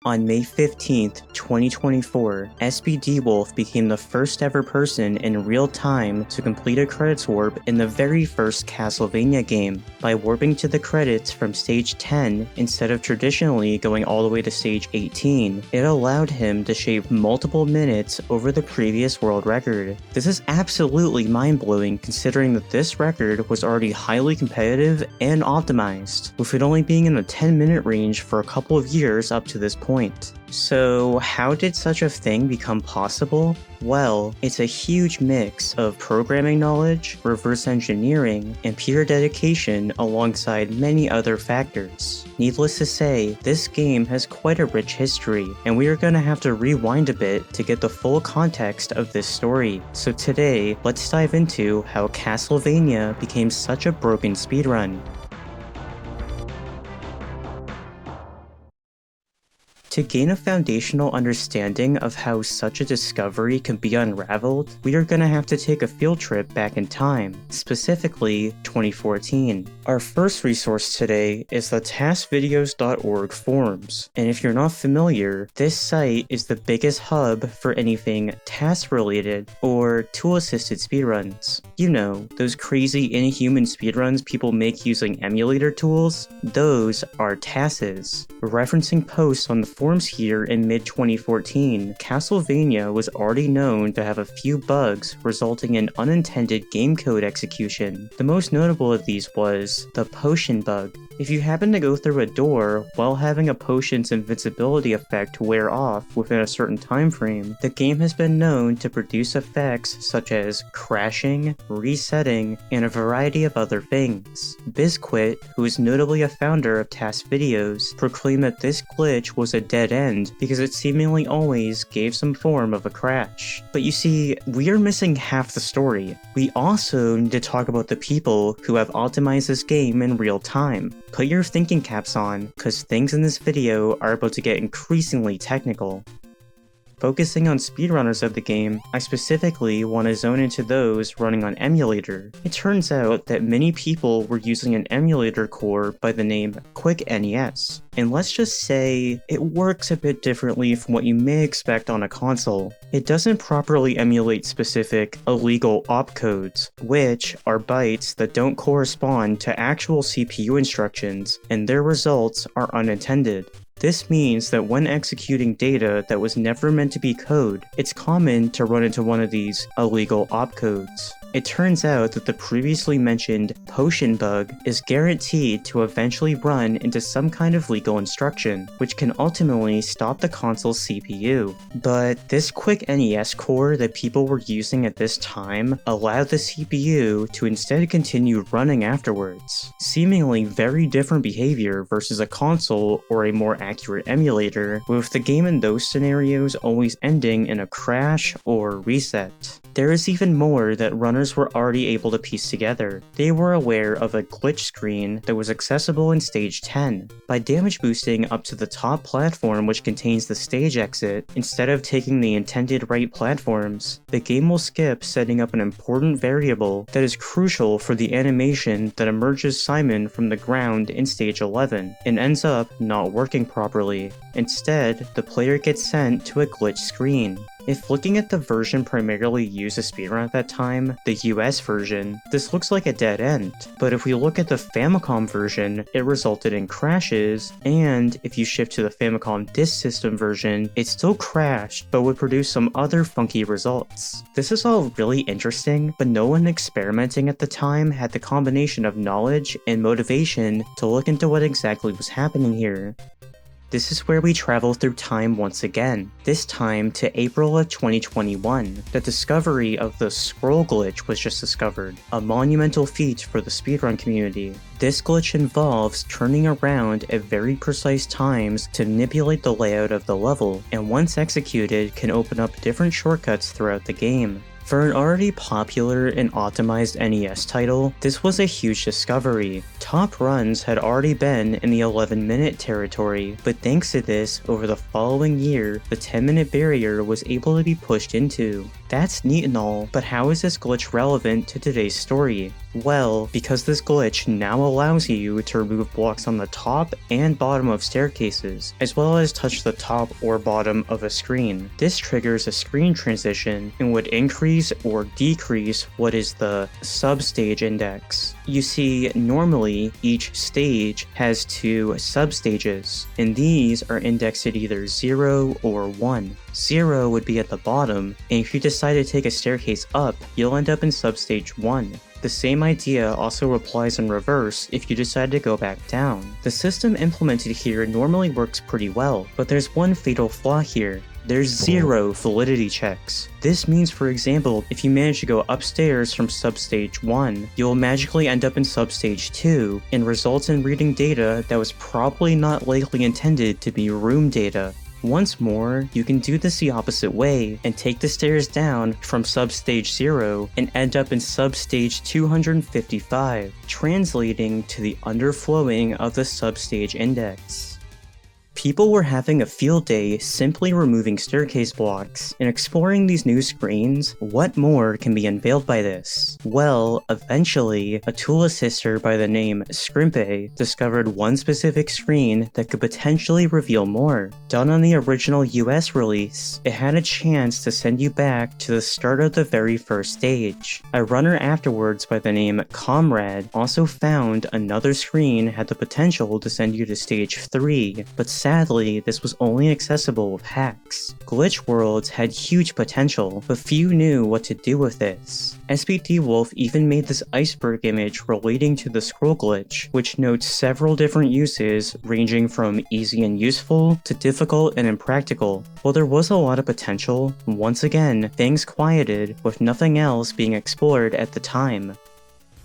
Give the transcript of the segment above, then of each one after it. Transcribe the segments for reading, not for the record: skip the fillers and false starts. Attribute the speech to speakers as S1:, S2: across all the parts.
S1: On May 15th, 2024, SBDWolf became the first ever person in real time to complete a credits warp in the very first Castlevania game. By warping to the credits from stage 10 instead of traditionally going all the way to stage 18, it allowed him to shave multiple minutes over the previous world record. This is absolutely mind-blowing considering that this record was already highly competitive and optimized, with it only being in the 10-minute range for a couple of years up to this point. So how did such a thing become possible? Well, it's a huge mix of programming knowledge, reverse engineering, and pure dedication alongside many other factors. Needless to say, this game has quite a rich history, and we are going to have to rewind a bit to get the full context of this story. So today, let's dive into how Castlevania became such a broken speedrun. To gain a foundational understanding of how such a discovery can be unraveled, we are going to have to take a field trip back in time, specifically 2014. Our first resource today is the taskvideos.org forums, and if you're not familiar, this site is the biggest hub for anything task-related or tool-assisted speedruns. You know, those crazy inhuman speedruns people make using emulator tools? Those are tasks. Referencing posts on the forums here in mid-2014, Castlevania was already known to have a few bugs resulting in unintended game code execution. The most notable of these was the potion bug. If you happen to go through a door while having a potion's invincibility effect wear off within a certain time frame, the game has been known to produce effects such as crashing, resetting, and a variety of other things. Biscuit, who is notably a founder of Task Videos, proclaimed that this glitch was a dead end because it seemingly always gave some form of a crash. But you see, we are missing half the story. We also need to talk about the people who have optimized this game in real time. Put your thinking caps on, cause things in this video are about to get increasingly technical. Focusing on speedrunners of the game, I specifically want to zone into those running on emulator. It turns out that many people were using an emulator core by the name QuickNES, and let's just say it works a bit differently from what you may expect on a console. It doesn't properly emulate specific illegal opcodes, which are bytes that don't correspond to actual CPU instructions, and their results are unintended. This means that when executing data that was never meant to be code, it's common to run into one of these illegal opcodes. It turns out that the previously mentioned potion bug is guaranteed to eventually run into some kind of legal instruction, which can ultimately stop the console's CPU. But this QuickNES core that people were using at this time allowed the CPU to instead continue running afterwards. Seemingly very different behavior versus a console or a more accurate emulator, with the game in those scenarios always ending in a crash or reset. There is even more that runners were already able to piece together. They were aware of a glitch screen that was accessible in stage 10. By damage boosting up to the top platform which contains the stage exit, instead of taking the intended right platforms, the game will skip setting up an important variable that is crucial for the animation that emerges Simon from the ground in stage 11, and ends up not working properly. Instead, the player gets sent to a glitch screen. If looking at the version primarily used to speedrun at that time, the US version, this looks like a dead end. But if we look at the Famicom version, it resulted in crashes, and if you shift to the Famicom Disk System version, it still crashed, but would produce some other funky results. This is all really interesting, but no one experimenting at the time had the combination of knowledge and motivation to look into what exactly was happening here. This is where we travel through time once again, this time to April of 2021. The discovery of the scroll glitch was just discovered, a monumental feat for the speedrun community. This glitch involves turning around at very precise times to manipulate the layout of the level, and once executed can open up different shortcuts throughout the game. For an already popular and optimized NES title, this was a huge discovery. Top runs had already been in the 11-minute territory, but thanks to this, over the following year, the 10-minute barrier was able to be pushed into. That's neat and all, but how is this glitch relevant to today's story? Well, because this glitch now allows you to remove blocks on the top and bottom of staircases, as well as touch the top or bottom of a screen. This triggers a screen transition and would increase or decrease what is the substage index. You see, normally each stage has 2 substages, and these are indexed at either 0 or 1. 0 would be at the bottom, and if you decide to take a staircase up, you'll end up in substage 1. The same idea also applies in reverse if you decide to go back down. The system implemented here normally works pretty well, but there's one fatal flaw here. There's 0 validity checks. This means, for example, if you manage to go upstairs from substage 1, you'll magically end up in substage 2, and results in reading data that was probably not likely intended to be room data. Once more, you can do this the opposite way and take the stairs down from substage 0 and end up in substage 255, translating to the underflowing of the substage index. People were having a field day simply removing staircase blocks, and exploring these new screens, what more can be unveiled by this? Well, eventually, a tool assister by the name Scrimpeh discovered one specific screen that could potentially reveal more. Done on the original US release, it had a chance to send you back to the start of the very first stage. A runner afterwards by the name Komrade also found another screen had the potential to send you to stage 3, but sadly, this was only accessible with hacks. Glitch worlds had huge potential, but few knew what to do with this. SBDWolf even made this iceberg image relating to the scroll glitch, which notes several different uses ranging from easy and useful to difficult and impractical. While there was a lot of potential, once again, things quieted with nothing else being explored at the time.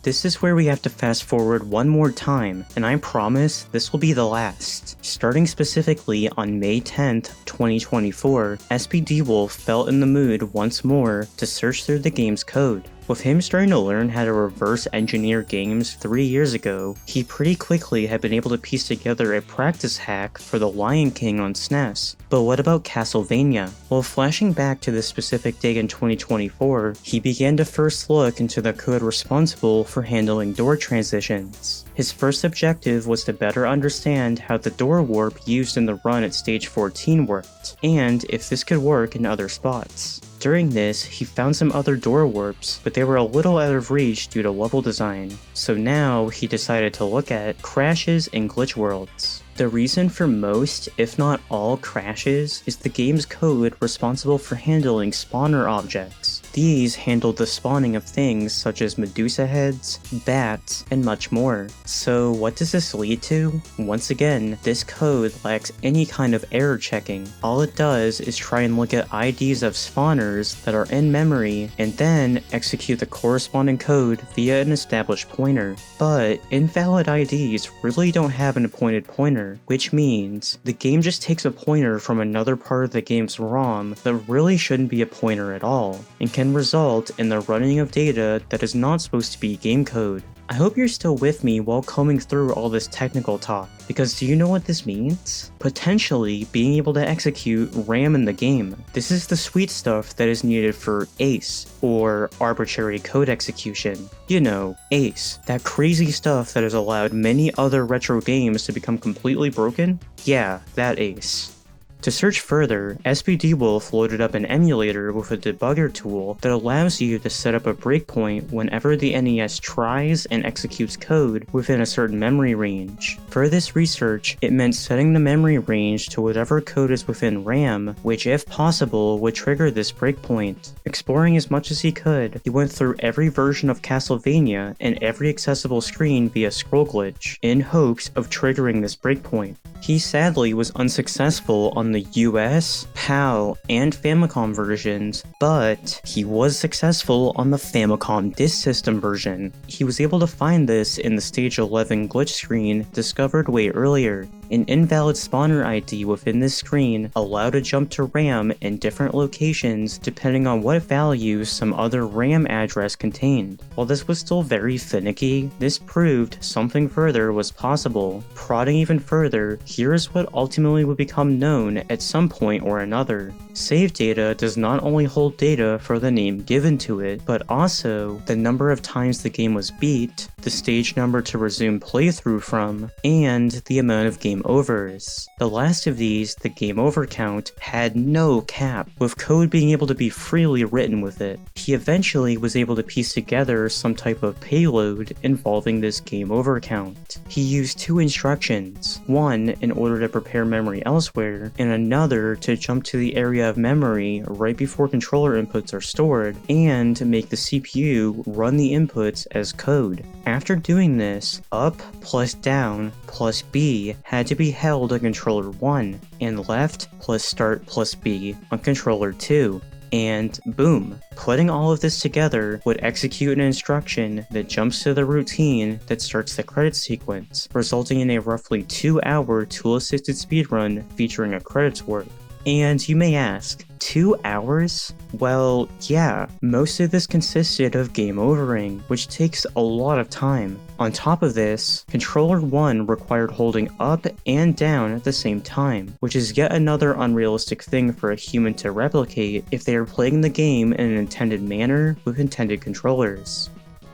S1: This is where we have to fast forward one more time, and I promise this will be the last. Starting specifically on May 10th, 2024, SBDWolf felt in the mood once more to search through the game's code. With him starting to learn how to reverse engineer games 3 years ago, he pretty quickly had been able to piece together a practice hack for The Lion King on SNES. But what about Castlevania? While flashing back to this specific day in 2024, he began to first look into the code responsible for handling door transitions. His first objective was to better understand how the door warp used in the run at stage 14 worked, and if this could work in other spots. During this, he found some other door warps, but they were a little out of reach due to level design, so now he decided to look at crashes in glitch worlds. The reason for most, if not all, crashes is the game's code responsible for handling spawner objects. These handle the spawning of things such as Medusa heads, bats, and much more. So what does this lead to? Once again, this code lacks any kind of error checking. All it does is try and look at IDs of spawners that are in memory and then execute the corresponding code via an established pointer. But invalid IDs really don't have an appointed pointer, which means the game just takes a pointer from another part of the game's ROM that really shouldn't be a pointer at all, and can result in the running of data that is not supposed to be game code. I hope you're still with me while combing through all this technical talk, because do you know what this means? Potentially being able to execute RAM in the game. This is the sweet stuff that is needed for ACE, or arbitrary code execution. You know, ACE, that crazy stuff that has allowed many other retro games to become completely broken? Yeah, that ACE. To search further, SBDWolf loaded up an emulator with a debugger tool that allows you to set up a breakpoint whenever the NES tries and executes code within a certain memory range. For this research, it meant setting the memory range to whatever code is within RAM, which if possible would trigger this breakpoint. Exploring as much as he could, he went through every version of Castlevania and every accessible screen via scroll glitch, in hopes of triggering this breakpoint. He sadly was unsuccessful on the US, PAL, and Famicom versions, but he was successful on the Famicom Disk System version. He was able to find this in the stage 11 glitch screen discovered way earlier. An invalid spawner ID within this screen allowed a jump to RAM in different locations depending on what values some other RAM address contained. While this was still very finicky, this proved something further was possible. Prodding even further, here is what ultimately would become known at some point or another. Save data does not only hold data for the name given to it, but also the number of times the game was beat, the stage number to resume playthrough from, and the amount of game overs. The last of these, the game over count, had no cap, with code being able to be freely written with it. He eventually was able to piece together some type of payload involving this game over count. He used two instructions, one in order to prepare memory elsewhere, and another to jump to the area of memory right before controller inputs are stored, and to make the CPU run the inputs as code. After doing this, up plus down plus B had to be held on controller 1, and left plus start plus B on controller 2. And boom, putting all of this together would execute an instruction that jumps to the routine that starts the credits sequence, resulting in a roughly 2-hour tool-assisted speedrun featuring a credits warp. And you may ask, 2 hours? Well, yeah, most of this consisted of game overing, which takes a lot of time. On top of this, controller 1 required holding up and down at the same time, which is yet another unrealistic thing for a human to replicate if they are playing the game in an intended manner with intended controllers.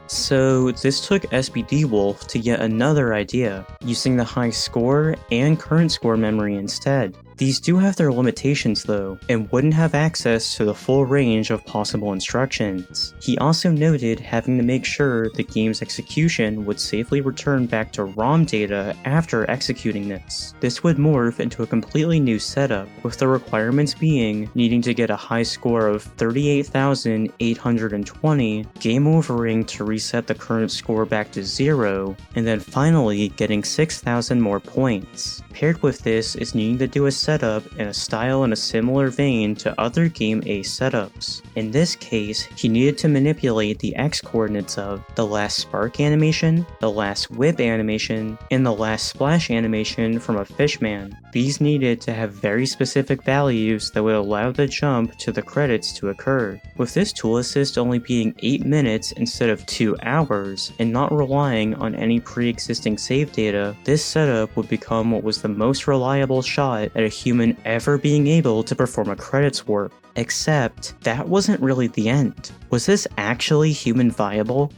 S1: So this took SBDWolf to yet another idea, using the high score and current score memory instead. These do have their limitations though, and wouldn't have access to the full range of possible instructions. He also noted having to make sure the game's execution would safely return back to ROM data after executing this. This would morph into a completely new setup, with the requirements being needing to get a high score of 38,820, game overing to reset the current score back to 0, and then finally getting 6,000 more points. Paired with this is needing to do a setup in a style in a similar vein to other game A setups. In this case, he needed to manipulate the X coordinates of the last spark animation, the last whip animation, and the last splash animation from a fishman. These needed to have very specific values that would allow the jump to the credits to occur. With this tool assist only being 8 minutes instead of 2 hours, and not relying on any pre-existing save data, this setup would become what was the most reliable shot at a human ever being able to perform a credits warp. Except, that wasn't really the end. Was this actually human viable?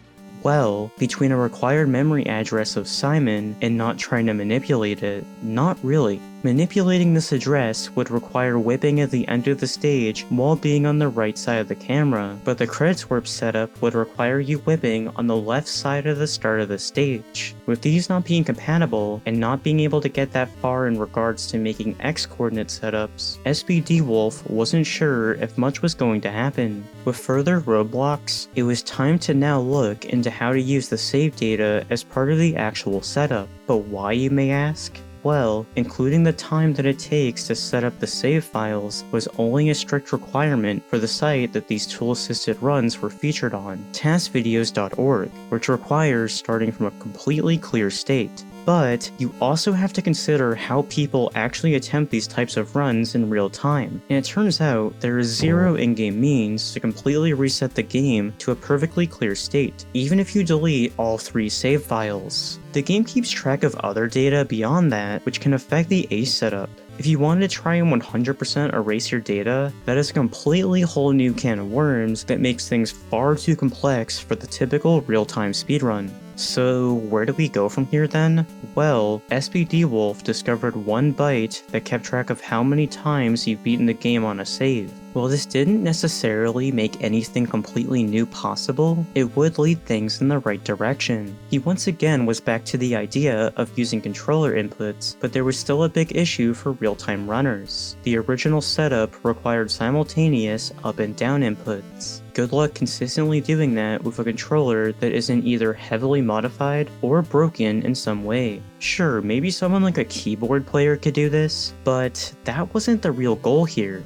S1: Well, between a required memory address of Simon and not trying to manipulate it, not really. Manipulating this address would require whipping at the end of the stage while being on the right side of the camera, but the credits warp setup would require you whipping on the left side of the start of the stage. With these not being compatible, and not being able to get that far in regards to making X coordinate setups, SBDWolf wasn't sure if much was going to happen. With further roadblocks, it was time to now look into how to use the save data as part of the actual setup. But why, you may ask? Well, including the time that it takes to set up the save files was only a strict requirement for the site that these tool-assisted runs were featured on, taskvideos.org, which requires starting from a completely clear state. But you also have to consider how people actually attempt these types of runs in real time, and it turns out there is zero in-game means to completely reset the game to a perfectly clear state, even if you delete all 3 save files. The game keeps track of other data beyond that, which can affect the ACE setup. If you wanted to try and 100% erase your data, that is a completely whole new can of worms that makes things far too complex for the typical real-time speedrun. So where do we go from here then? Well, SBDWolf discovered one byte that kept track of how many times you've beaten the game on a save. While this didn't necessarily make anything completely new possible, it would lead things in the right direction. He once again was back to the idea of using controller inputs, but there was still a big issue for real-time runners. The original setup required simultaneous up and down inputs. Good luck consistently doing that with a controller that isn't either heavily modified or broken in some way. Sure, maybe someone like a keyboard player could do this, but that wasn't the real goal here.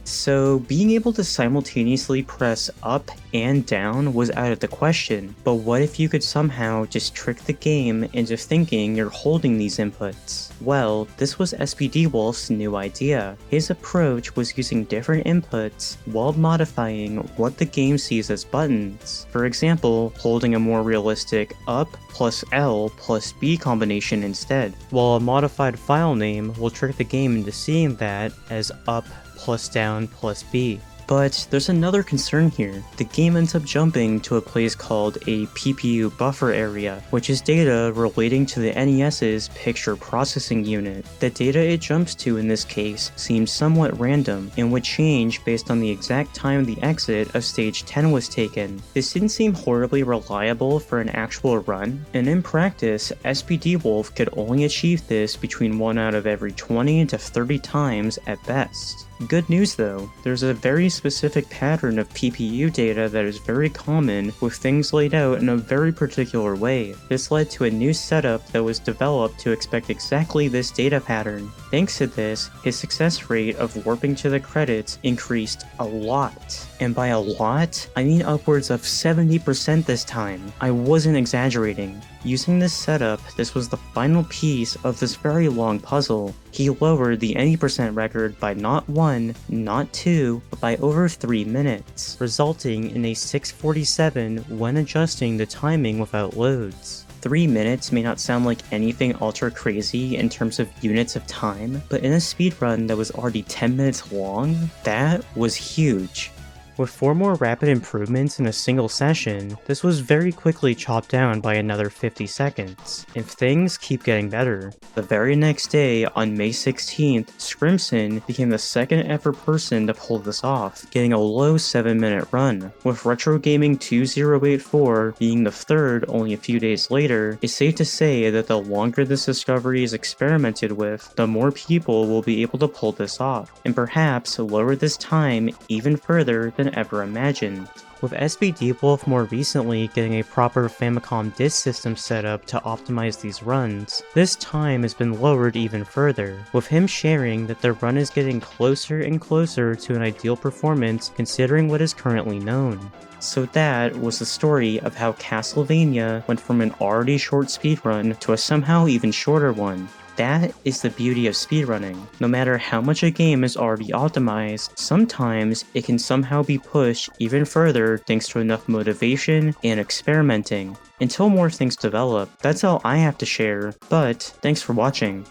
S1: So being able to simultaneously press up and down was out of the question, but what if you could somehow just trick the game into thinking you're holding these inputs? Well, this was SBDWolf's new idea. His approach was using different inputs while modifying what the game sees as buttons. For example, holding a more realistic up plus L plus B combination instead, while a modified file name will trick the game into seeing that as up plus down plus B. But there's another concern here. The game ends up jumping to a place called a PPU buffer area, which is data relating to the NES's picture processing unit. The data it jumps to in this case seems somewhat random and would change based on the exact time the exit of stage 10 was taken. This didn't seem horribly reliable for an actual run, and in practice, SBDWolf could only achieve this between 1 out of every 20 to 30 times at best. Good news though, there's a very specific pattern of PPU data that is very common with things laid out in a very particular way. This led to a new setup that was developed to expect exactly this data pattern. Thanks to this, his success rate of warping to the credits increased a lot. And by a lot, I mean upwards of 70% this time. I wasn't exaggerating. Using this setup, this was the final piece of this very long puzzle. He lowered the any percent record by not 1, not 2, but by over 3 minutes, resulting in a 6:47 when adjusting the timing without loads. 3 minutes may not sound like anything ultra crazy in terms of units of time, but in a speedrun that was already 10 minutes long, that was huge. With 4 more rapid improvements in a single session, this was very quickly chopped down by another 50 seconds, if things keep getting better. The very next day, on May 16th, Scrimison became the second ever person to pull this off, getting a low 7-minute run. With Retro Gaming 2084 being the third only a few days later, it's safe to say that the longer this discovery is experimented with, the more people will be able to pull this off, and perhaps lower this time even further than ever imagined. With SBDWolf more recently getting a proper Famicom disk system set up to optimize these runs, this time has been lowered even further, with him sharing that the run is getting closer and closer to an ideal performance considering what is currently known. So that was the story of how Castlevania went from an already short speedrun to a somehow even shorter one. That is the beauty of speedrunning. No matter how much a game is already optimized, sometimes it can somehow be pushed even further thanks to enough motivation and experimenting. Until more things develop, that's all I have to share, but thanks for watching.